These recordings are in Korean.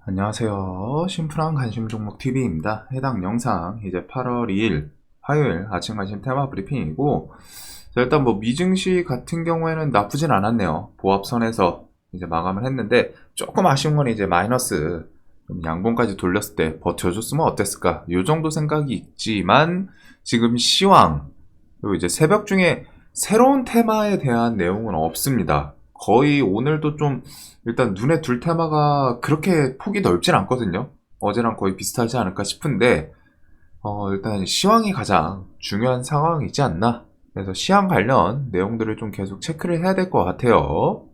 안녕하세요. 심플한 관심 종목 TV입니다. 해당 영상 이제 8월 2일 화요일 아침 관심 테마 브리핑이고, 자, 일단 뭐 미증시 같은 경우에는 나쁘진 않았네요. 보합선에서 이제 마감을 했는데, 조금 아쉬운 건 이제 마이너스 좀 양봉까지 돌렸을 때 버텨줬으면 어땠을까, 요 정도 생각이 있지만, 지금 시황 그리고 이제 새벽 중에 새로운 테마에 대한 내용은 없습니다. 거의 오늘도 좀 일단 눈에 둘 테마가 그렇게 폭이 넓진 않거든요. 어제랑 거의 비슷하지 않을까 싶은데, 일단 시황이 가장 중요한 상황이지 않나. 그래서 시황 관련 내용들을 좀 계속 체크를 해야 될 것 같아요.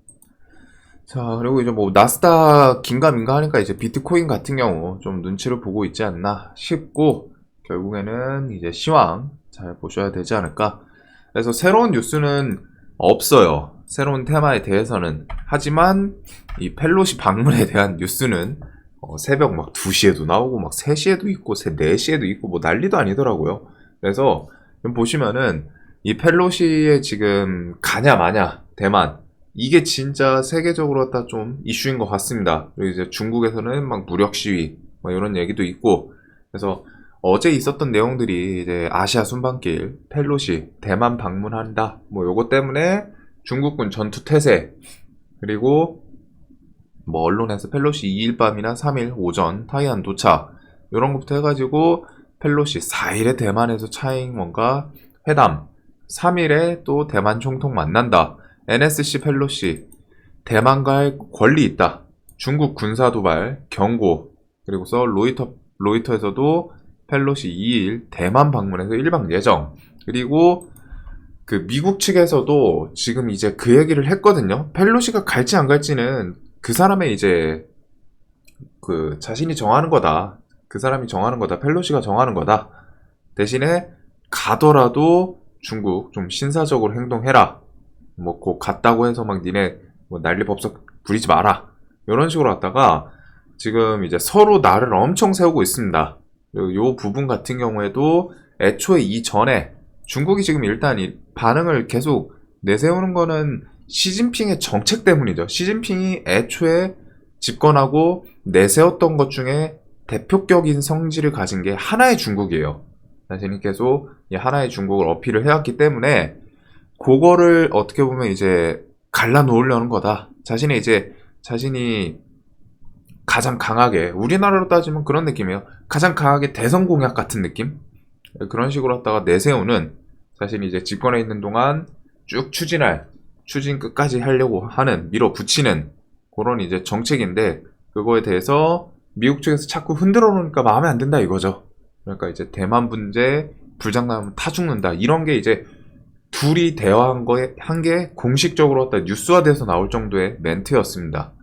자, 그리고 이제 뭐 나스닥 긴가민가 하니까 이제 비트코인 같은 경우 좀 눈치를 보고 있지 않나 싶고, 결국에는 이제 시황 잘 보셔야 되지 않을까. 그래서 새로운 뉴스는 없어요. 새로운 테마에 대해서는. 하지만 이 펠로시 방문에 대한 뉴스는 새벽 막 2시에도 나오고 막 3시에도 있고 4시에도 있고 뭐 난리도 아니더라고요. 그래서 보시면은 이 펠로시의 지금 가냐 마냐 대만, 이게 진짜 세계적으로 갖다 좀 이슈인 것 같습니다. 그리고 이제 중국에서는 막 무력 시위 뭐 이런 얘기도 있고, 그래서 어제 있었던 내용들이 이제 아시아 순방길 펠로시 대만 방문한다 뭐 요거 때문에 중국군 전투 태세, 그리고 뭐 언론에서 펠로시 2일 밤이나 3일 오전 타이완 도착 요런 것부터 해가지고 펠로시 4일에 대만에서 차이잉원과 회담, 3일에 또 대만 총통 만난다, NSC 펠로시 대만과의 권리 있다, 중국 군사 도발 경고, 그리고서 로이터에서도 펠로시 2일 대만 방문해서 1박 예정, 그리고 그 미국 측에서도 지금 이제 그 얘기를 했거든요. 펠로시가 갈지 안 갈지는 그 사람의 이제 그 자신이 정하는 거다. 그 사람이 정하는 거다. 펠로시가 정하는 거다. 대신에 가더라도 중국 좀 신사적으로 행동해라. 뭐 곧 갔다고 해서 막 니네 뭐 난리 법석 부리지 마라. 이런 식으로 왔다가 지금 이제 서로 날을 엄청 세우고 있습니다. 그리고 요 부분 같은 경우에도 애초에 이전에 중국이 지금 일단 이 반응을 계속 내세우는 거는 시진핑의 정책 때문이죠. 시진핑이 애초에 집권하고 내세웠던 것 중에 대표격인 성질을 가진 게 하나의 중국이에요. 자신이 계속 이 하나의 중국을 어필을 해왔기 때문에 그거를 어떻게 보면 이제 갈라놓으려는 거다. 자신이 가장 강하게, 우리나라로 따지면 그런 느낌이에요. 가장 강하게 대선 공약 같은 느낌? 그런 식으로 하다가 내세우는, 자신이 이제 집권에 있는 동안 쭉 추진 끝까지 하려고 하는, 밀어붙이는 그런 이제 정책인데, 그거에 대해서 미국 측에서 자꾸 흔들어 놓으니까 마음에 안 든다 이거죠. 그러니까 이제 대만 문제 불장난하면 타 죽는다, 이런 게 이제 둘이 대화한 거에 한 게 공식적으로 뉴스화돼서 나올 정도의 멘트였습니다.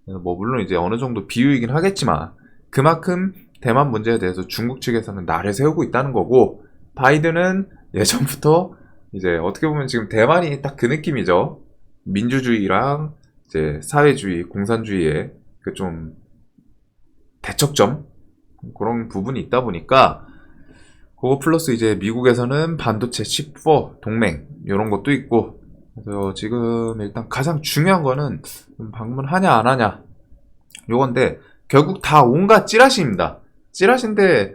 그래서 뭐 물론 이제 어느 정도 비유이긴 하겠지만 그만큼 대만 문제에 대해서 중국 측에서는 날을 세우고 있다는 거고, 바이든은 예전부터 이제 어떻게 보면 지금 대만이 딱 그 느낌이죠. 민주주의랑 이제 사회주의, 공산주의의 그 좀 대척점, 그런 부분이 있다 보니까, 그거 플러스 이제 미국에서는 반도체 칩4 동맹 이런 것도 있고, 그래서 지금 일단 가장 중요한 거는 방문하냐 안 하냐 요건데, 결국 다 온갖 찌라시입니다. 찌라시인데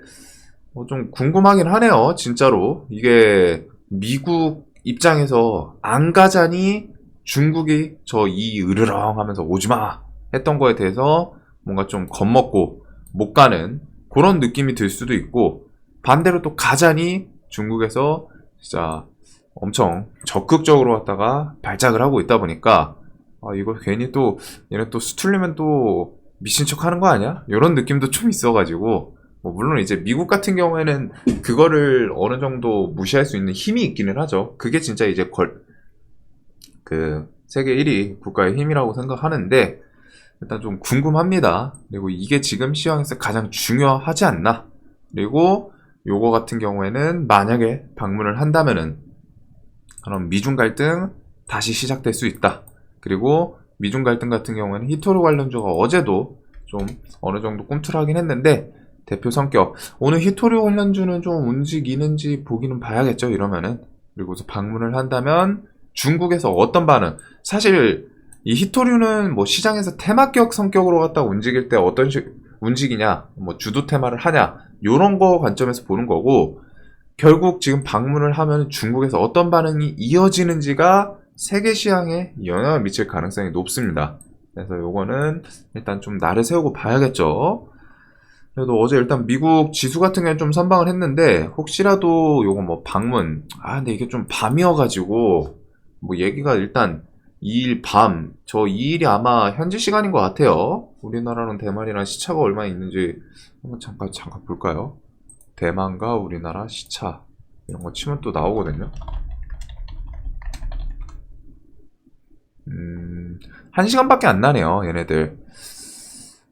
좀 궁금하긴 하네요. 진짜로 이게 미국 입장에서 안 가자니 중국이 저 이 으르렁 하면서 오지마 했던 거에 대해서 뭔가 좀 겁먹고 못 가는 그런 느낌이 들 수도 있고, 반대로 또 가자니 중국에서 진짜 엄청 적극적으로 왔다가 발작을 하고 있다 보니까, 이거 괜히 또 얘네 또 수틀리면 또 미친 척 하는 거 아니야? 이런 느낌도 좀 있어가지고, 뭐 물론 이제 미국 같은 경우에는 그거를 어느 정도 무시할 수 있는 힘이 있기는 하죠. 그게 진짜 이제 그 세계 1위 국가의 힘이라고 생각하는데, 일단 좀 궁금합니다. 그리고 이게 지금 시황에서 가장 중요하지 않나. 그리고 요거 같은 경우에는 만약에 방문을 한다면은 그럼 미중 갈등 다시 시작될 수 있다. 그리고 미중 갈등 같은 경우에는 히토류 관련주가 어제도 좀 어느 정도 꿈틀하긴 했는데, 대표 성격, 오늘 히토류 관련주는 좀 움직이는지 보기는 봐야겠죠, 이러면은. 그리고서 방문을 한다면 중국에서 어떤 반응, 사실 이 히토류는 뭐 시장에서 테마격 성격으로 갖다 움직일 때 어떤 움직이냐, 뭐 주도 테마를 하냐, 요런 거 관점에서 보는 거고, 결국 지금 방문을 하면 중국에서 어떤 반응이 이어지는지가 세계 시장에 영향을 미칠 가능성이 높습니다. 그래서 요거는 일단 좀 날을 세우고 봐야겠죠. 그래도 어제 일단 미국 지수 같은 경우는 좀 선방을 했는데, 혹시라도 요거 뭐 방문, 근데 이게 좀 밤이어가지고, 뭐 얘기가 일단 2일 밤, 저 2일이 아마 현지 시간인 것 같아요. 우리나라는 대만이랑 시차가 얼마나 있는지 한번 잠깐 볼까요? 대만과 우리나라 시차 이런 거 치면 또 나오거든요. 1시간밖에 안 나네요, 얘네들.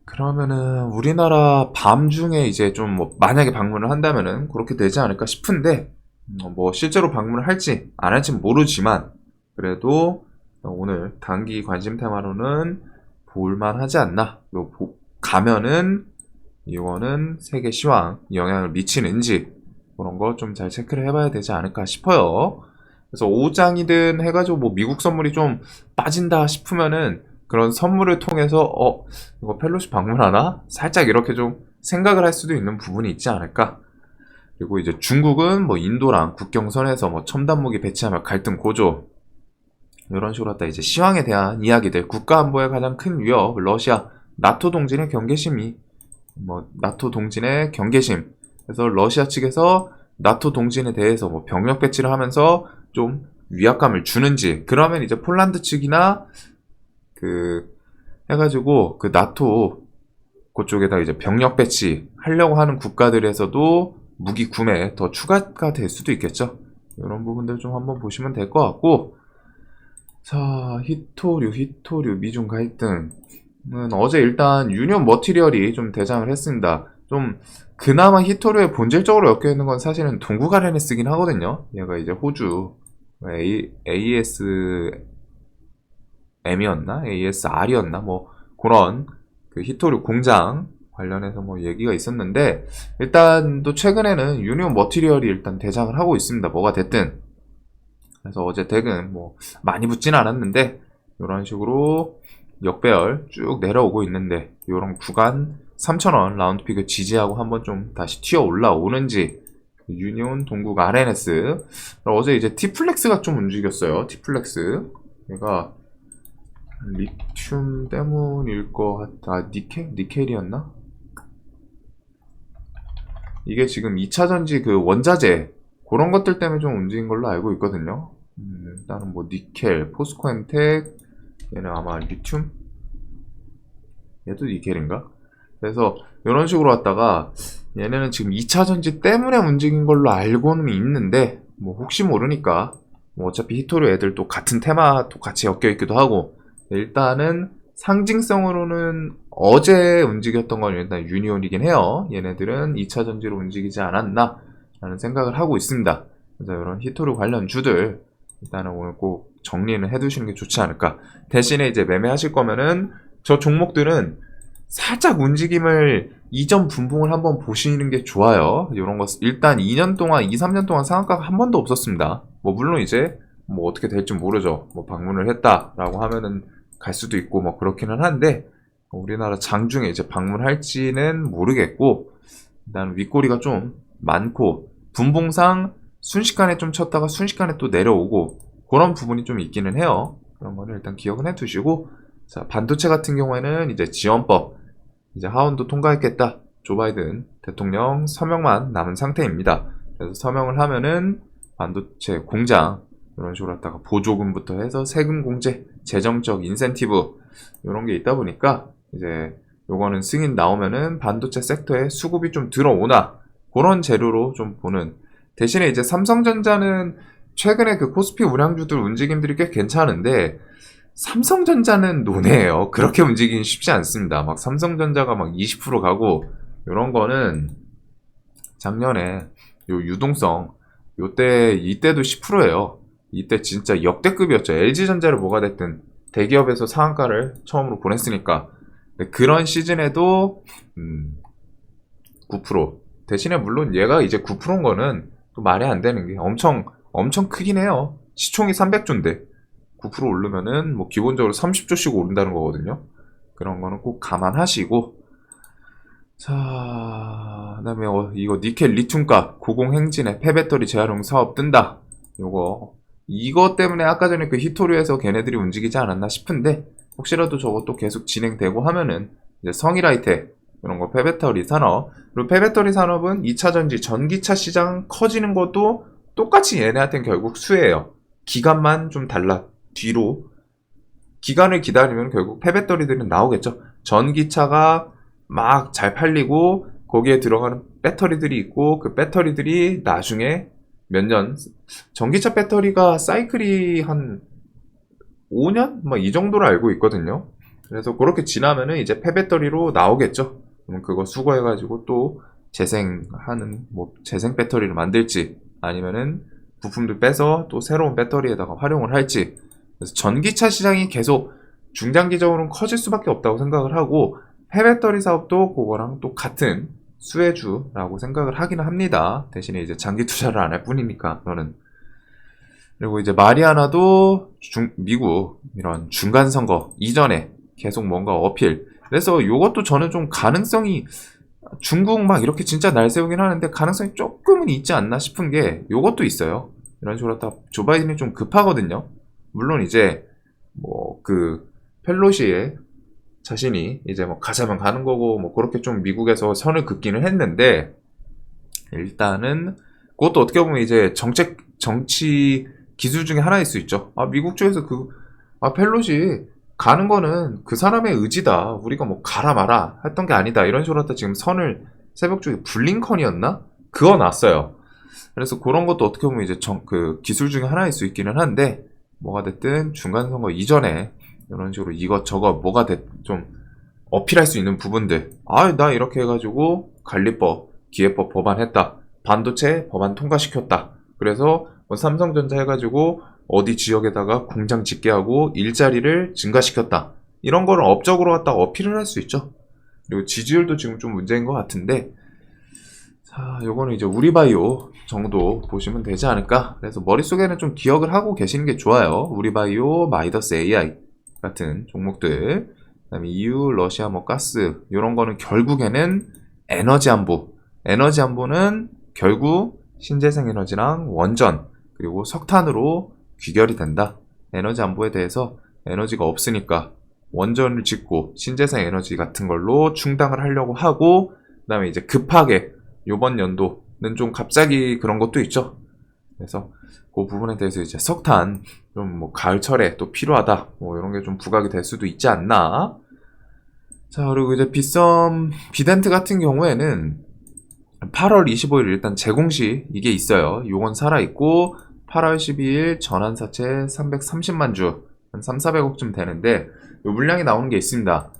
그러면은 우리나라 밤 중에 이제 좀 뭐 만약에 방문을 한다면은 그렇게 되지 않을까 싶은데, 뭐 실제로 방문을 할지 안 할지 모르지만 그래도 오늘 단기 관심 테마로는 볼만하지 않나. 가면은 이거는 세계 시황 영향을 미치는지 그런 거 좀 잘 체크를 해봐야 되지 않을까 싶어요. 그래서 오장이든 해가지고 뭐 미국 선물이 좀 빠진다 싶으면은 그런 선물을 통해서 이거 펠로시 방문하나? 살짝 이렇게 좀 생각을 할 수도 있는 부분이 있지 않을까. 그리고 이제 중국은 뭐 인도랑 국경선에서 뭐 첨단 무기 배치하며 갈등 고조 이런 식으로 갖다 이제 시황에 대한 이야기들, 국가 안보의 가장 큰 위협 러시아 나토 동진의 경계심이 나토 동진의 경계심. 그래서 러시아 측에서 나토 동진에 대해서 뭐 병력 배치를 하면서 좀 위압감을 주는지, 그러면 이제 폴란드 측이나 해가지고 나토 그쪽에다 이제 병력 배치 하려고 하는 국가들에서도 무기 구매 더 추가가 될 수도 있겠죠. 이런 부분들 좀 한번 보시면 될 것 같고, 자, 히토류 미중 갈등. 어제 일단 유니온 머티리얼이 좀 대장을 했습니다. 좀 그나마 히토류에 본질적으로 엮여있는 건 사실은 동국 아레네스긴 하거든요. 얘가 이제 호주 ASM이었나? ASR이었나? 뭐 그런 히토류 공장 관련해서 뭐 얘기가 있었는데, 일단 또 최근에는 유니온 머티리얼이 일단 대장을 하고 있습니다. 뭐가 됐든. 그래서 어제 덱은 뭐 많이 붙진 않았는데 이런 식으로 역배열 쭉 내려오고 있는데, 이런 구간 3,000원 라운드 픽을 지지하고 한번 좀 다시 튀어 올라오는지. 유니온 동국 RNS 어제 이제 티플렉스가 좀 움직였어요. 티플렉스 얘가 리튬 때문일 것 같아. 니켈이었나? 이게 지금 2차전지 원자재 그런 것들 때문에 좀 움직인 걸로 알고 있거든요. 일단은 뭐 니켈, 포스코엔텍, 얘는 아마 리튬? 얘도 니켈인가? 그래서 이런 식으로 왔다가 얘네는 지금 2차전지 때문에 움직인 걸로 알고는 있는데, 뭐 혹시 모르니까 뭐 어차피 히토류 애들 또 같은 테마 또 같이 엮여있기도 하고, 일단은 상징성으로는 어제 움직였던 건 일단 유니온이긴 해요. 얘네들은 2차전지로 움직이지 않았나 라는 생각을 하고 있습니다. 그래서 이런 히토류 관련 주들 일단은 오늘 꼭 정리는 해두시는 게 좋지 않을까. 대신에 이제 매매하실 거면은 저 종목들은 살짝 움직임을 이전 분봉을 한번 보시는 게 좋아요. 이런 거 일단 2년 동안 2, 3년 동안 상한가가 한 번도 없었습니다. 뭐 물론 이제 뭐 어떻게 될지 모르죠. 뭐 방문을 했다라고 하면은 갈 수도 있고 뭐 그렇기는 한데, 우리나라 장중에 이제 방문할지는 모르겠고, 일단 윗꼬리가 좀 많고 분봉상 순식간에 좀 쳤다가 순식간에 또 내려오고 그런 부분이 좀 있기는 해요. 그런 거는 일단 기억은 해두시고, 자, 반도체 같은 경우에는 이제 지원법 이제 하원도 통과했겠다. 조 바이든 대통령 서명만 남은 상태입니다. 그래서 서명을 하면은 반도체 공장 이런 식으로 갖다가 보조금부터 해서 세금 공제, 재정적 인센티브 이런 게 있다 보니까 이제 요거는 승인 나오면은 반도체 섹터에 수급이 좀 들어오나 그런 재료로 좀 보는. 대신에 이제 삼성전자는 최근에 코스피 우량주들 움직임들이 꽤 괜찮은데, 삼성전자는 논해요. 그렇게 움직이기 쉽지 않습니다. 막 삼성전자가 막 20% 가고 이런 거는 작년에 유동성 이때도 10%예요. 이때 진짜 역대급이었죠. LG전자를 뭐가 됐든 대기업에서 상한가를 처음으로 보냈으니까. 그런 시즌에도 9%. 대신에 물론 얘가 이제 9%인 거는 또 말이 안 되는 게 엄청 크긴 해요. 시총이 300조인데 9% 오르면은 뭐 기본적으로 30조씩 오른다는 거거든요. 그런 거는 꼭 감안하시고. 자, 그다음에 이거 니켈 리튬가 고공행진에 폐배터리 재활용 사업 뜬다. 이거 때문에 아까 전에 그 히토류에서 걔네들이 움직이지 않았나 싶은데, 혹시라도 저것도 계속 진행되고 하면은 이제 성일하이텍 이런 거 폐배터리 산업, 그리고 폐배터리 산업은 2차 전지 전기차 시장 커지는 것도 똑같이 얘네한테는 결국 수혜예요. 기간만 좀 달라. 뒤로 기간을 기다리면 결국 폐배터리들은 나오겠죠. 전기차가 막 잘 팔리고 거기에 들어가는 배터리들이 있고, 그 배터리들이 나중에 몇 년, 전기차 배터리가 사이클이 한 5년? 뭐 이 정도로 알고 있거든요. 그래서 그렇게 지나면은 이제 폐배터리로 나오겠죠. 그럼 그거 수거해가지고 또 재생하는, 뭐 재생 배터리를 만들지, 아니면은 부품들 빼서 또 새로운 배터리에다가 활용을 할지. 그래서 전기차 시장이 계속 중장기적으로는 커질 수밖에 없다고 생각을 하고, 폐배터리 사업도 그거랑 또 같은 수혜주라고 생각을 하기는 합니다. 대신에 이제 장기 투자를 안 할 뿐이니까, 저는. 그리고 이제 마리아나도 미국 이런 중간 선거 이전에 계속 뭔가 어필. 그래서 이것도 저는 좀 가능성이, 중국 막 이렇게 진짜 날 세우긴 하는데 가능성이 조금은 있지 않나 싶은 게 이것도 있어요. 이런 식으로 다 조 바이든이 좀 급하거든요. 물론 이제 뭐 그 펠로시의 자신이 이제 뭐 가자면 가는 거고 뭐 그렇게 좀 미국에서 선을 긋기는 했는데, 일단은 그것도 어떻게 보면 이제 정치 기술 중에 하나일 수 있죠. 미국 쪽에서 펠로시 가는 거는 그 사람의 의지다. 우리가 뭐 가라 마라 했던 게 아니다. 이런 식으로 하다 지금 선을 새벽 쪽에 블링컨이었나? 그거 났어요. 그래서 그런 것도 어떻게 보면 이제 그 기술 중에 하나일 수 있기는 한데, 뭐가 됐든 중간 선거 이전에 이런 식으로 이것저것 뭐가 좀 어필할 수 있는 부분들, 나 이렇게 해가지고 관리법, 기회법 법안 했다, 반도체 법안 통과시켰다, 그래서 뭐 삼성전자 해가지고 어디 지역에다가 공장 짓게 하고 일자리를 증가시켰다, 이런 거를 업적으로 갖다가 어필을 할 수 있죠. 그리고 지지율도 지금 좀 문제인 것 같은데, 자, 요거는 이제 우리바이오 정도 보시면 되지 않을까. 그래서 머릿속에는 좀 기억을 하고 계시는 게 좋아요. 우리바이오, 마이더스 AI 같은 종목들, 그다음에 EU, 러시아, 뭐 가스, 이런 거는 결국에는 에너지 안보. 에너지 안보는 결국 신재생 에너지랑 원전, 그리고 석탄으로 귀결이 된다. 에너지 안보에 대해서 에너지가 없으니까 원전을 짓고 신재생 에너지 같은 걸로 충당을 하려고 하고, 그다음에 이제 급하게 요번 연도는 좀 갑자기 그런 것도 있죠. 그래서 그 부분에 대해서 이제 석탄 좀 뭐 가을철에 또 필요하다, 뭐 이런 게 좀 부각이 될 수도 있지 않나. 자, 그리고 이제 비덴트 같은 경우에는 8월 25일 일단 제공시 이게 있어요. 요건 살아있고, 8월 12일 전환사채 330만 주, 한 3,400억쯤 되는데 요 물량이 나오는 게 있습니다.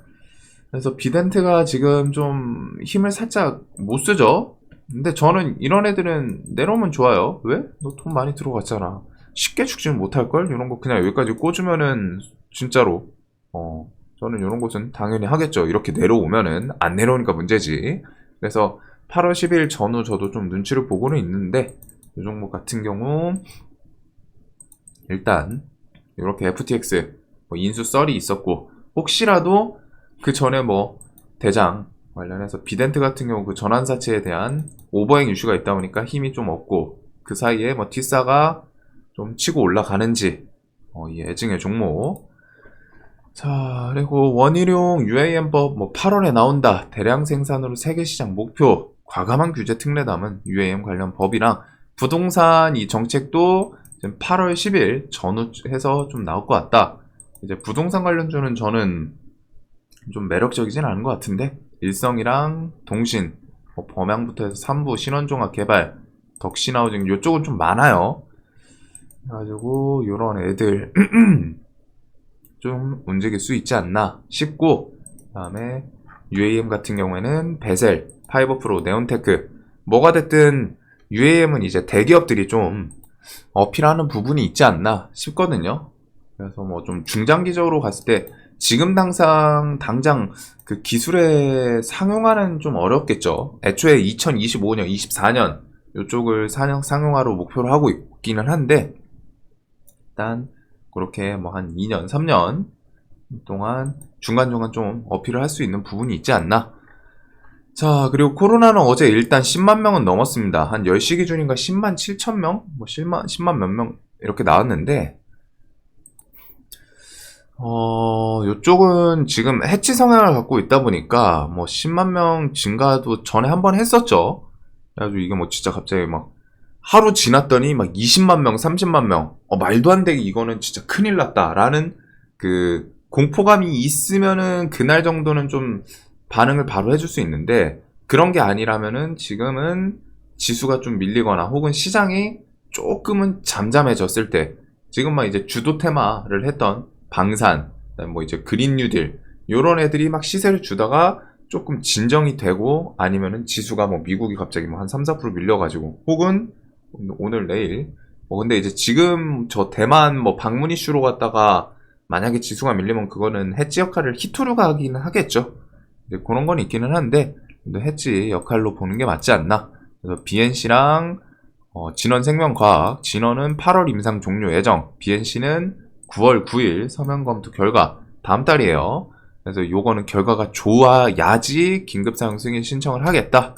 그래서 비덴트가 지금 좀 힘을 살짝 못 쓰죠. 근데 저는 이런 애들은 내려오면 좋아요. 왜? 너 돈 많이 들어갔잖아. 쉽게 죽지는 못할걸? 이런 거 그냥 여기까지 꽂으면은 진짜로 저는 이런 것은 당연히 하겠죠. 이렇게 내려오면은. 안 내려오니까 문제지. 그래서 8월 10일 전후 저도 좀 눈치를 보고는 있는데, 이 종목 같은 경우 일단 이렇게 FTX 뭐 인수 썰이 있었고, 혹시라도 그 전에 뭐 대장 관련해서 비덴트 같은 경우 그 전환사채에 대한 오버행 이슈가 있다 보니까 힘이 좀 없고, 그 사이에 뭐 티사가 좀 치고 올라가는지 이 애증의 종목. 자, 그리고 원희룡 UAM법 뭐 8월에 나온다. 대량 생산으로 세계시장 목표. 과감한 규제 특례 담은 UAM 관련 법이랑 부동산 이 정책도 지금 8월 10일 전후해서 좀 나올 것 같다. 이제 부동산 관련주는 저는 좀 매력적이진 않은 것 같은데, 일성이랑 동신, 뭐 범양부터 해서 3부, 신원종합 개발, 덕신하우징 요쪽은 좀 많아요. 그래가지고 요런 애들 좀 움직일 수 있지 않나 싶고, 그 다음에 UAM 같은 경우에는 베셀, 파이버프로, 네온테크, 뭐가 됐든 UAM은 이제 대기업들이 좀 어필하는 부분이 있지 않나 싶거든요. 그래서 뭐 좀 중장기적으로 갔을 때 지금 당장 그 기술에 상용화는 좀 어렵겠죠. 애초에 2025년, 24년 이쪽을 상용화로 목표로 하고 있기는 한데, 일단 그렇게 뭐 한 2년, 3년 동안 중간중간 좀 어필을 할 수 있는 부분이 있지 않나. 자, 그리고 코로나는 어제 일단 10만 명은 넘었습니다. 한 10시 기준인가 10만 7천 명? 뭐 10만 몇 명 이렇게 나왔는데, 요쪽은 지금 해치 성향을 갖고 있다 보니까 뭐 10만 명 증가도 전에 한번 했었죠. 그래가지고 이게 뭐 진짜 갑자기 막 하루 지났더니 막 20만 명, 30만 명, 말도 안 되게 이거는 진짜 큰일 났다라는 그 공포감이 있으면은 그날 정도는 좀 반응을 바로 해줄 수 있는데, 그런 게 아니라면은 지금은 지수가 좀 밀리거나 혹은 시장이 조금은 잠잠해졌을 때, 지금 막 이제 주도 테마를 했던 방산, 그다음에 뭐 이제 그린 뉴딜 요런 애들이 막 시세를 주다가 조금 진정이 되고, 아니면은 지수가 뭐 미국이 갑자기 뭐 한 3, 4% 밀려가지고, 혹은 오늘 내일 근데 이제 지금 저 대만 뭐 방문 이슈로 갔다가 만약에 지수가 밀리면 그거는 해지 역할을 히토류가 하기는 하겠죠. 그런 건 있기는 한데, 근데 해지 역할로 보는 게 맞지 않나. 그래서 BNC랑 진원생명과학, 진원은 8월 임상 종료 예정, BNC는 9월 9일 서면 검토 결과, 다음 달이에요. 그래서 요거는 결과가 좋아야지 긴급 사용 승인 신청을 하겠다.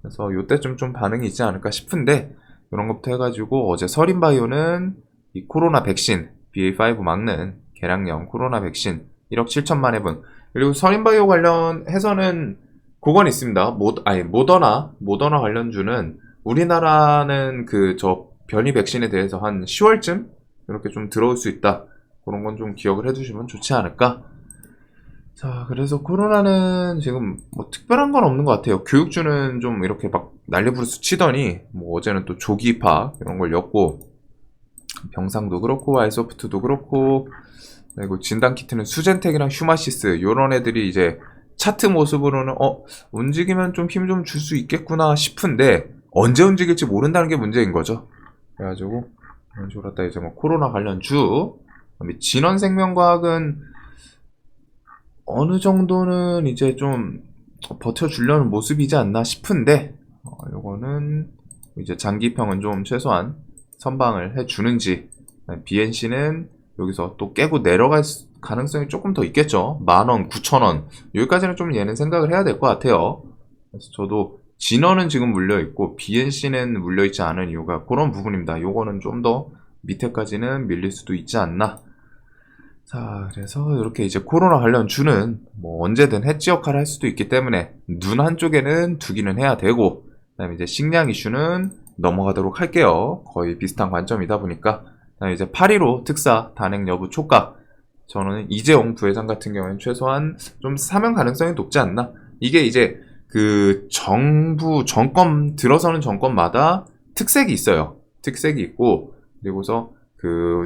그래서 요때쯤 좀 반응이 있지 않을까 싶은데, 이런 것부터 해가지고 어제 서린바이오는 이 코로나 백신 BA.5 막는 개량형 코로나 백신 1억 7천만 회분, 그리고 서린바이오 관련해서는 그건 있습니다. 모더나 관련주는 우리나라는 그 저 변이 백신에 대해서 한 10월쯤 이렇게 좀 들어올 수 있다. 그런 건 좀 기억을 해두시면 좋지 않을까. 자, 그래서 코로나는 지금 뭐 특별한 건 없는 것 같아요. 교육주는 좀 이렇게 막 난리부르스 치더니 뭐 어제는 또 조기 입학 이런 걸 엮고, 병상도 그렇고 아이소프트도 그렇고, 그리고 진단키트는 수젠텍이랑 휴마시스 요런 애들이 이제 차트 모습으로는 움직이면 좀 힘 좀 줄 수 있겠구나 싶은데 언제 움직일지 모른다는 게 문제인 거죠. 그래가지고 이런 식으로 갖다 이제 뭐 코로나 관련 주, 진원생명과학은 어느 정도는 이제 좀 버텨주려는 모습이지 않나 싶은데, 요거는 이제 장기평은 좀 최소한 선방을 해주는지, BNC는 여기서 또 깨고 내려갈 가능성이 조금 더 있겠죠. 10,000원, 9,000원. 여기까지는 좀 얘는 생각을 해야 될 것 같아요. 그래서 저도 진원은 지금 물려있고, BNC는 물려있지 않은 이유가 그런 부분입니다. 요거는 좀 더 밑에까지는 밀릴 수도 있지 않나. 자, 그래서 이렇게 이제 코로나 관련 주는 뭐 언제든 해지 역할을 할 수도 있기 때문에 눈 한쪽에는 두기는 해야 되고, 그다음에 이제 식량 이슈는 넘어가도록 할게요. 거의 비슷한 관점이다 보니까. 그다음에 이제 8.15 특사 단행 여부 촉각. 저는 이재용 부회장 같은 경우에는 최소한 좀 사면 가능성이 높지 않나. 이게 이제 그 정권 들어서는 정권마다 특색이 있어요. 특색이 있고, 그리고서 그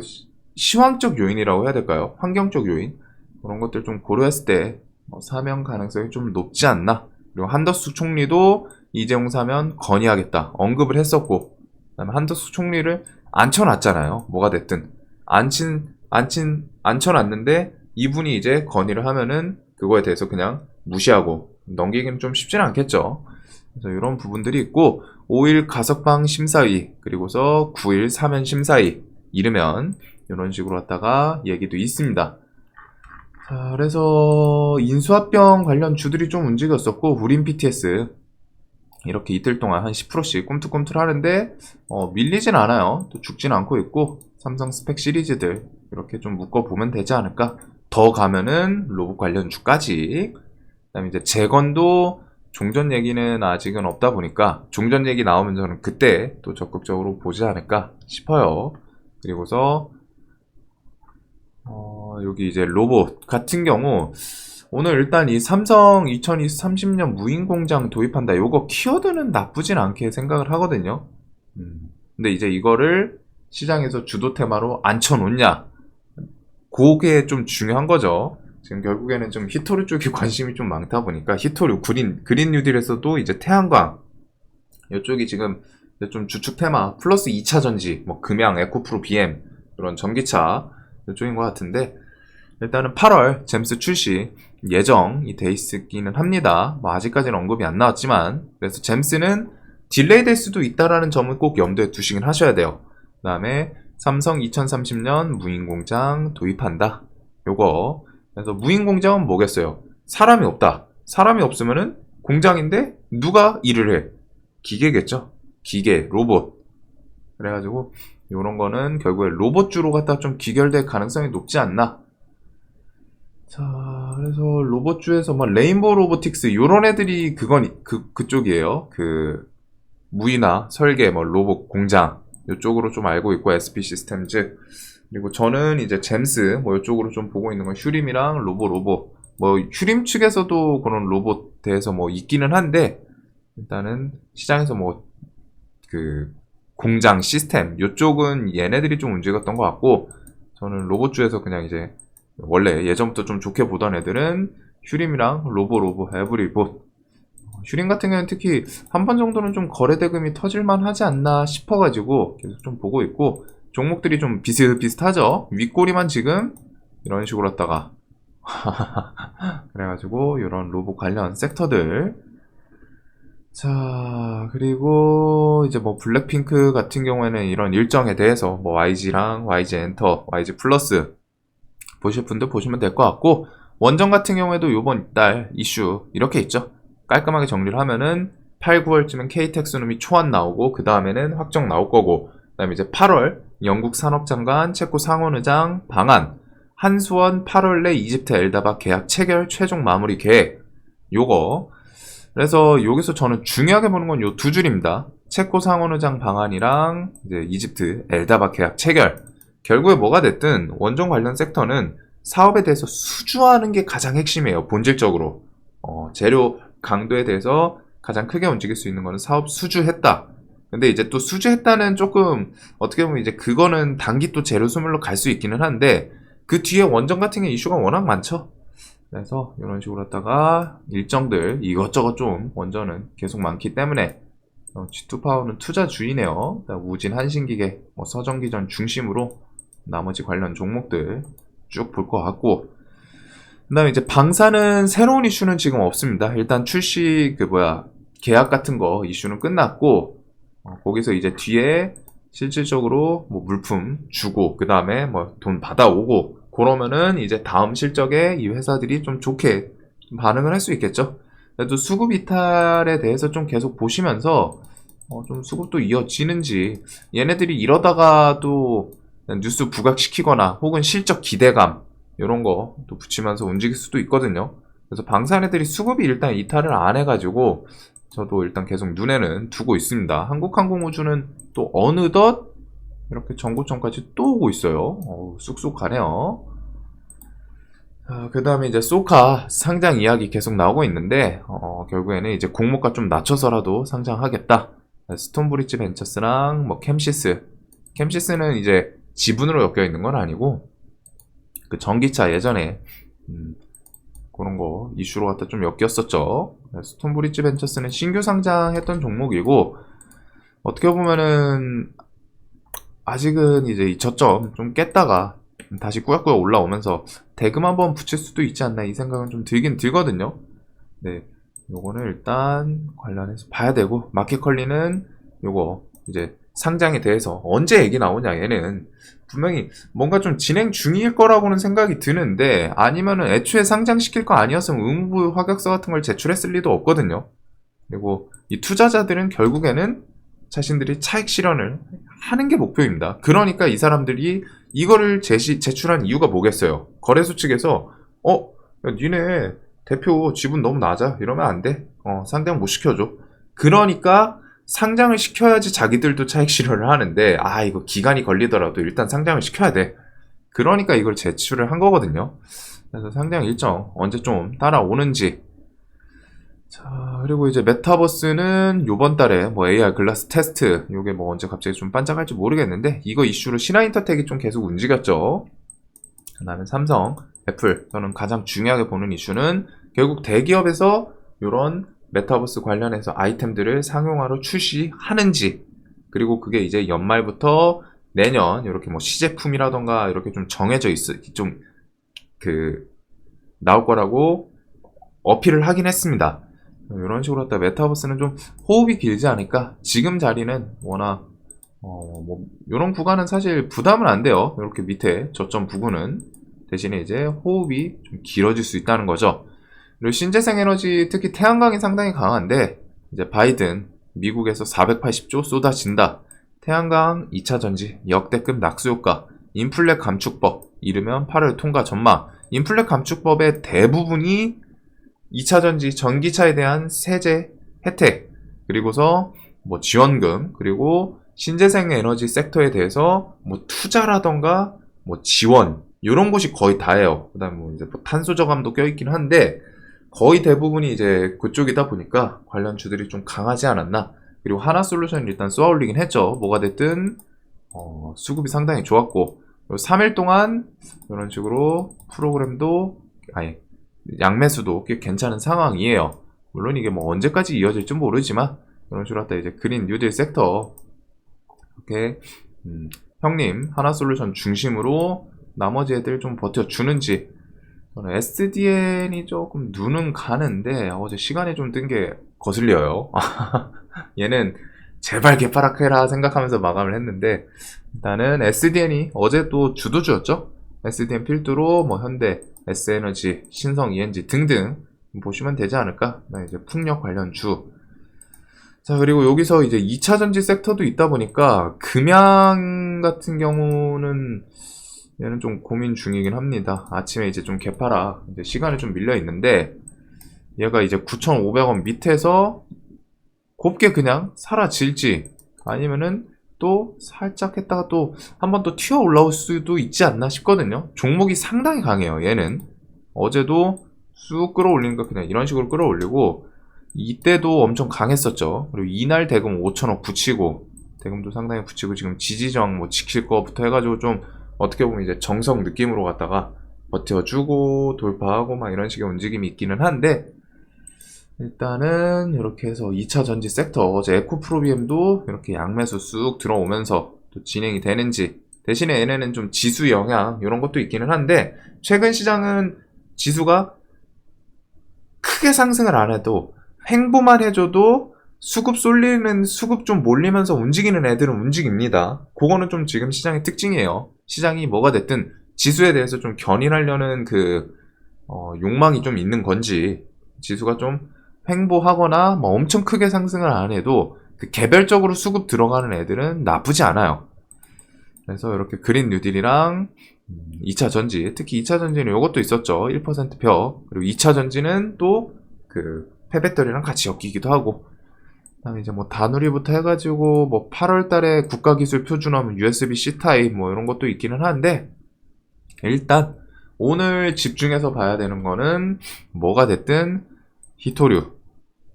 시황적 요인이라고 해야 될까요? 환경적 요인, 그런 것들 좀 고려했을 때 사면 가능성이 좀 높지 않나. 그리고 한덕수 총리도 이재용 사면 건의하겠다 언급을 했었고, 그다음에 한덕수 총리를 앉혀놨잖아요. 뭐가 됐든 앉혀놨는데 이분이 이제 건의를 하면은 그거에 대해서 그냥 무시하고 넘기기는 좀 쉽지는 않겠죠. 그래서 이런 부분들이 있고, 5일 가석방 심사위, 그리고서 9일 사면 심사위 이르면 이런 식으로 왔다가 얘기도 있습니다. 자, 그래서 인수합병 관련 주들이 좀 움직였었고, 우린 BTS 이렇게 이틀 동안 한 10%씩 꿈틀꿈틀 하는데 밀리진 않아요. 또 죽진 않고 있고, 삼성 스펙 시리즈들 이렇게 좀 묶어보면 되지 않을까. 더 가면은 로봇 관련 주까지. 그다음에 이제 재건도 종전 얘기는 아직은 없다 보니까 종전 얘기 나오면 저는 그때 또 적극적으로 보지 않을까 싶어요. 그리고서 여기 이제 로봇 같은 경우 오늘 일단 이 삼성 2030년 무인 공장 도입한다. 요거 키워드는 나쁘진 않게 생각을 하거든요. 근데 이제 이거를 시장에서 주도 테마로 앉혀놓냐, 그게 좀 중요한 거죠. 지금 결국에는 좀 히토류 쪽에 관심이 좀 많다 보니까 히토류, 그린 뉴딜에서도 이제 태양광 이쪽이 지금 좀 주축 테마, 플러스 2차 전지, 뭐 금양, 에코프로, BM 이런 전기차 이쪽인 것 같은데, 일단은 8월 잼스 출시 예정이 돼 있기는 합니다. 뭐 아직까지는 언급이 안 나왔지만, 그래서 잼스는 딜레이 될 수도 있다라는 점을 꼭 염두에 두시긴 하셔야 돼요. 그 다음에 삼성 2030년 무인공장 도입한다. 요거. 그래서 무인공장은 뭐겠어요? 사람이 없다. 사람이 없으면은 공장인데 누가 일을 해? 기계겠죠? 기계, 로봇. 그래가지고 요런 거는 결국에 로봇주로 갖다 좀 귀결될 가능성이 높지 않나. 자, 그래서 로봇주에서 뭐 레인보우 로보틱스 요런 애들이 그쪽이에요. 그 무이나 설계, 뭐 로봇 공장 요쪽으로 좀 알고 있고 SP 시스템즈. 그리고 저는 이제 잼스 뭐 이쪽으로 좀 보고 있는 건 휴림이랑 로보 뭐 휴림 측에서도 그런 로봇 대해서 뭐 있기는 한데 일단은 시장에서 뭐 그 공장 시스템 요쪽은 얘네들이 좀 움직였던 것 같고 저는 로봇주에서 그냥 이제 원래 예전부터 좀 좋게 보던 애들은 휴림이랑 로보 에브리봇. 휴림 같은 경우는 특히 한 번 정도는 좀 거래 대금이 터질만 하지 않나 싶어가지고 계속 좀 보고 있고 종목들이 좀 비슷비슷하죠. 윗꼬리만 지금 이런 식으로 했다가 그래가지고 이런 로봇 관련 섹터들. 자, 그리고 이제 뭐 블랙핑크 같은 경우에는 이런 일정에 대해서 뭐 YG랑 YG 엔터, YG 플러스 보실 분들 보시면 될 것 같고 원정 같은 경우에도 요번 달 이슈 이렇게 있죠. 깔끔하게 정리를 하면은 8, 9월쯤엔 K텍스노미 초안 나오고 그 다음에는 확정 나올 거고 그 다음에 이제 8월 영국 산업장관 체코 상원의장 방한 한수원 8월 내 이집트 엘다바 계약 체결 최종 마무리 계획 요거. 그래서 여기서 저는 중요하게 보는 건 요 두 줄입니다. 체코 상원의장 방한이랑 이제 이집트 엘다바 계약 체결. 결국에 뭐가 됐든 원전 관련 섹터는 사업에 대해서 수주하는 게 가장 핵심이에요. 본질적으로. 재료 강도에 대해서 가장 크게 움직일 수 있는 거는 사업 수주했다. 근데 이제 또 수주했다는 조금 어떻게 보면 이제 그거는 단기 또 재료 소멸로 갈 수 있기는 한데 그 뒤에 원전 같은 게 이슈가 워낙 많죠. 그래서 이런 식으로 했다가 일정들 이것저것 좀 원전은 계속 많기 때문에 G2파워는 투자주이네요. 우진 한신기계, 뭐 서정기전 중심으로 나머지 관련 종목들 쭉 볼 것 같고 그 다음에 이제 방사는 새로운 이슈는 지금 없습니다. 일단 출시 계약 같은 거 이슈는 끝났고 거기서 이제 뒤에 실질적으로 뭐 물품 주고 그 다음에 뭐 돈 받아오고 그러면은 이제 다음 실적에 이 회사들이 좀 좋게 반응을 할 수 있겠죠. 그래도 수급 이탈에 대해서 좀 계속 보시면서 좀 수급도 이어지는지 얘네들이 이러다가 또 뉴스 부각시키거나 혹은 실적 기대감 이런 거 또 붙이면서 움직일 수도 있거든요. 그래서 방산 애들이 수급이 일단 이탈을 안 해가지고 저도 일단 계속 눈에는 두고 있습니다. 한국항공우주는 또 어느덧 이렇게 전고점까지 또 오고 있어요. 쑥쑥 가네요. 그 다음에 이제 소카 상장 이야기 계속 나오고 있는데 결국에는 이제 공모가 좀 낮춰서라도 상장하겠다. 스톤브리지 벤처스랑 뭐 캠시스는 이제 지분으로 엮여 있는 건 아니고 그 전기차 예전에 그런 거 이슈로 갖다 좀 엮였었죠. 스톤브리지 벤처스는 신규 상장했던 종목이고 어떻게 보면은 아직은 이제 이 저점 좀 깼다가 다시 꾸역꾸역 올라오면서 대금 한번 붙일 수도 있지 않나 이 생각은 좀 들긴 들거든요. 네, 요거는 일단 관련해서 봐야 되고 마켓컬리는 요거 이제 상장에 대해서 언제 얘기 나오냐 얘는 분명히 뭔가 좀 진행 중일 거라고는 생각이 드는데 아니면은 애초에 상장시킬 거 아니었으면 의무부 확약서 같은 걸 제출했을 리도 없거든요. 그리고 이 투자자들은 결국에는 자신들이 차익 실현을 하는 게 목표입니다. 그러니까 이 사람들이 이거를 제출한 이유가 뭐겠어요? 거래소 측에서 야, 니네 대표 지분 너무 낮아 이러면 안 돼. 상장 못 시켜줘. 그러니까 상장을 시켜야지 자기들도 차익 실현을 하는데 이거 기간이 걸리더라도 일단 상장을 시켜야 돼. 그러니까 이걸 제출을 한 거거든요. 그래서 상장 일정 언제 좀 따라오는지. 자, 그리고 이제 메타버스는 요번 달에 뭐 AR 글라스 테스트 요게 뭐 언제 갑자기 좀 반짝할지 모르겠는데 이거 이슈로 신화인터텍이 좀 계속 움직였죠. 그 다음에 삼성, 애플 저는 가장 중요하게 보는 이슈는 결국 대기업에서 요런 메타버스 관련해서 아이템들을 상용화로 출시하는지 그리고 그게 이제 연말부터 내년 이렇게 뭐 시제품이라던가 이렇게 좀 정해져 좀 나올 거라고 어필을 하긴 했습니다. 이런 식으로 했다 메타버스는 좀 호흡이 길지 않을까. 지금 자리는 워낙 뭐 요런 구간은 사실 부담은 안 돼요. 이렇게 밑에 저점 부근은. 대신에 이제 호흡이 좀 길어질 수 있다는 거죠. 그리고 신재생 에너지, 특히 태양광이 상당히 강한데, 이제 바이든 미국에서 480조 쏟아진다. 태양광 2차 전지 역대급 낙수 효과, 인플레 감축법, 이르면 8월 통과 전망. 인플레 감축법의 대부분이 2차 전지 전기차에 대한 세제 혜택, 그리고서 뭐 지원금, 그리고 신재생 에너지 섹터에 대해서 뭐 투자라던가 뭐 지원, 이런 곳이 거의 다예요. 그다음에 뭐 이제 뭐 탄소 저감도 껴있긴 한데 거의 대부분이 이제 그쪽이다 보니까 관련 주들이 좀 강하지 않았나. 그리고 하나솔루션이 일단 쏘아 올리긴 했죠. 뭐가 됐든 수급이 상당히 좋았고, 3일 동안 이런 식으로 프로그램도 아예 양매수도 꽤 괜찮은 상황이에요. 물론 이게 뭐 언제까지 이어질지 모르지만 이런 식으로 하다 이제 그린 뉴딜 섹터 이렇게 형님 하나솔루션 중심으로 나머지 애들 좀 버텨주는지. 저는 SDN이 조금 눈은 가는데 어제 시간이 좀 뜬 게 거슬려요. 얘는 제발 개파락해라 생각하면서 마감을 했는데, 일단은 SDN이 어제 또 주도주였죠. SDN 필두로 뭐 현대, S에너지, 신성 ENG 등등 보시면 되지 않을까. 이제 풍력 관련 주. 자, 그리고 여기서 이제 2차 전지 섹터도 있다 보니까 금양 같은 경우는 얘는 좀 고민 중이긴 합니다. 아침에 이제 좀 개파락, 이제 시간이 좀 밀려 있는데, 얘가 이제 9,500원 밑에서 곱게 그냥 사라질지, 아니면은 또 살짝 했다가 또 한 번 또 튀어 올라올 수도 있지 않나 싶거든요. 종목이 상당히 강해요, 얘는. 어제도 쑥 끌어올리는 거 그냥 이런 식으로 끌어올리고, 이때도 엄청 강했었죠. 그리고 이날 대금 5천억 붙이고, 대금도 상당히 붙이고, 지금 지지저항 뭐 지킬 거부터 해가지고 좀 어떻게 보면 이제 정석 느낌으로 갔다가 버텨주고 돌파하고 막 이런 식의 움직임이 있기는 한데, 일단은 이렇게 해서 2차 전지 섹터 어제 에코프로비엠도 이렇게 양매수 쑥 들어오면서 또 진행이 되는지, 대신에 얘네는 좀 지수 영향 이런 것도 있기는 한데, 최근 시장은 지수가 크게 상승을 안 해도 횡보만 해줘도 수급 쏠리는, 수급 좀 몰리면서 움직이는 애들은 움직입니다. 그거는 좀 지금 시장의 특징이에요. 시장이 뭐가 됐든 지수에 대해서 좀 견인하려는 욕망이 좀 있는 건지, 지수가 좀 횡보하거나 뭐 엄청 크게 상승을 안 해도 그 개별적으로 수급 들어가는 애들은 나쁘지 않아요. 그래서 이렇게 그린 뉴딜이랑 2차 전지, 특히 2차 전지는 이것도 있었죠. 1% 벽. 그리고 2차 전지는 또 그 폐배터리랑 같이 엮이기도 하고, 그다음에 이제 뭐 다누리부터 해가지고 뭐 8월 달에 국가기술 표준화면 USB-C 타입 뭐 이런 것도 있기는 한데, 일단 오늘 집중해서 봐야 되는 거는 뭐가 됐든 히토류,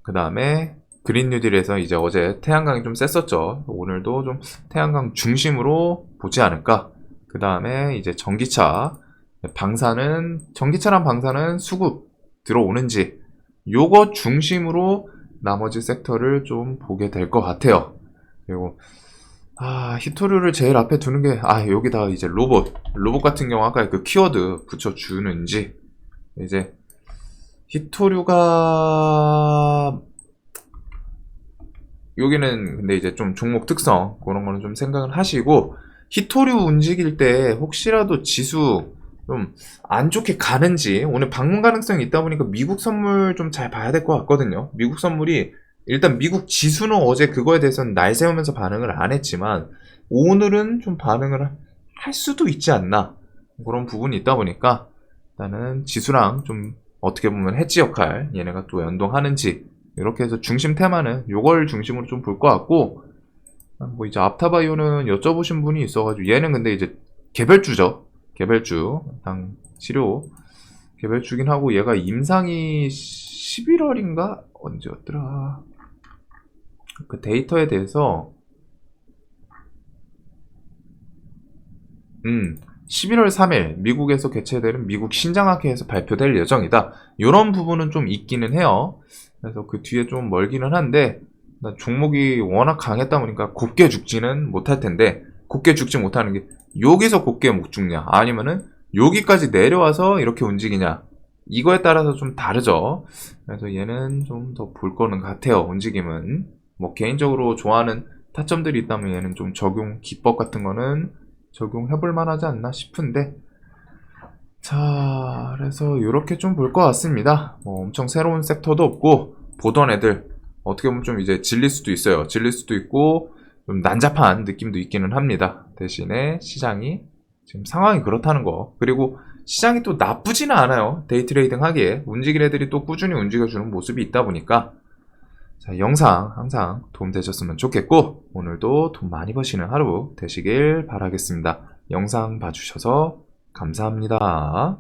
그 다음에 그린 뉴딜에서 이제 어제 태양광이 좀 셌었죠. 오늘도 좀 태양광 중심으로 보지 않을까. 그 다음에 이제 전기차, 전기차랑 방사는 수급 들어오는지, 요거 중심으로 나머지 섹터를 좀 보게 될 것 같아요. 그리고 히토류를 제일 앞에 두는 게, 여기다 이제 로봇 같은 경우 아까 그 키워드 붙여주는지. 이제 히토류가 여기는 근데 이제 좀 종목 특성 그런 거는 좀 생각을 하시고, 히토류 움직일 때 혹시라도 지수 좀 안 좋게 가는지, 오늘 방문 가능성이 있다 보니까 미국 선물 좀 잘 봐야 될 것 같거든요. 미국 선물이 일단 미국 지수는 어제 그거에 대해서는 날 세우면서 반응을 안 했지만 오늘은 좀 반응을 할 수도 있지 않나, 그런 부분이 있다 보니까 일단은 지수랑 좀 어떻게 보면 해지 역할 얘네가 또 연동하는지, 이렇게 해서 중심 테마는 요걸 중심으로 좀 볼 것 같고, 뭐 이제 앞타바이오는 여쭤보신 분이 있어가지고, 얘는 근데 이제 개별주죠. 개별주 당 치료 개별주긴 하고, 얘가 임상이 11월인가 언제였더라, 그 데이터에 대해서 11월 3일 미국에서 개최되는 미국 신장학회에서 발표될 예정이다. 이런 부분은 좀 있기는 해요. 그래서 그 뒤에 좀 멀기는 한데, 종목이 워낙 강했다 보니까 곱게 죽지는 못할 텐데, 곱게 죽지 못하는 게 여기서 곱게 못 죽냐, 아니면은 여기까지 내려와서 이렇게 움직이냐, 이거에 따라서 좀 다르죠. 그래서 얘는 좀 더 볼 거는 같아요. 움직임은 뭐 개인적으로 좋아하는 타점들이 있다면 얘는 좀 적용 기법 같은 거는 적용해볼 만하지 않나 싶은데, 자, 그래서 이렇게 좀 볼 것 같습니다. 뭐 엄청 새로운 섹터도 없고, 보던 애들 어떻게 보면 좀 이제 질릴 수도 있어요. 질릴 수도 있고 좀 난잡한 느낌도 있기는 합니다. 대신에 시장이 지금 상황이 그렇다는 거, 그리고 시장이 또 나쁘지는 않아요. 데이 트레이딩 하기에 움직일 애들이 또 꾸준히 움직여주는 모습이 있다 보니까, 자, 영상 항상 도움 되셨으면 좋겠고, 오늘도 돈 많이 버시는 하루 되시길 바라겠습니다. 영상 봐주셔서 감사합니다.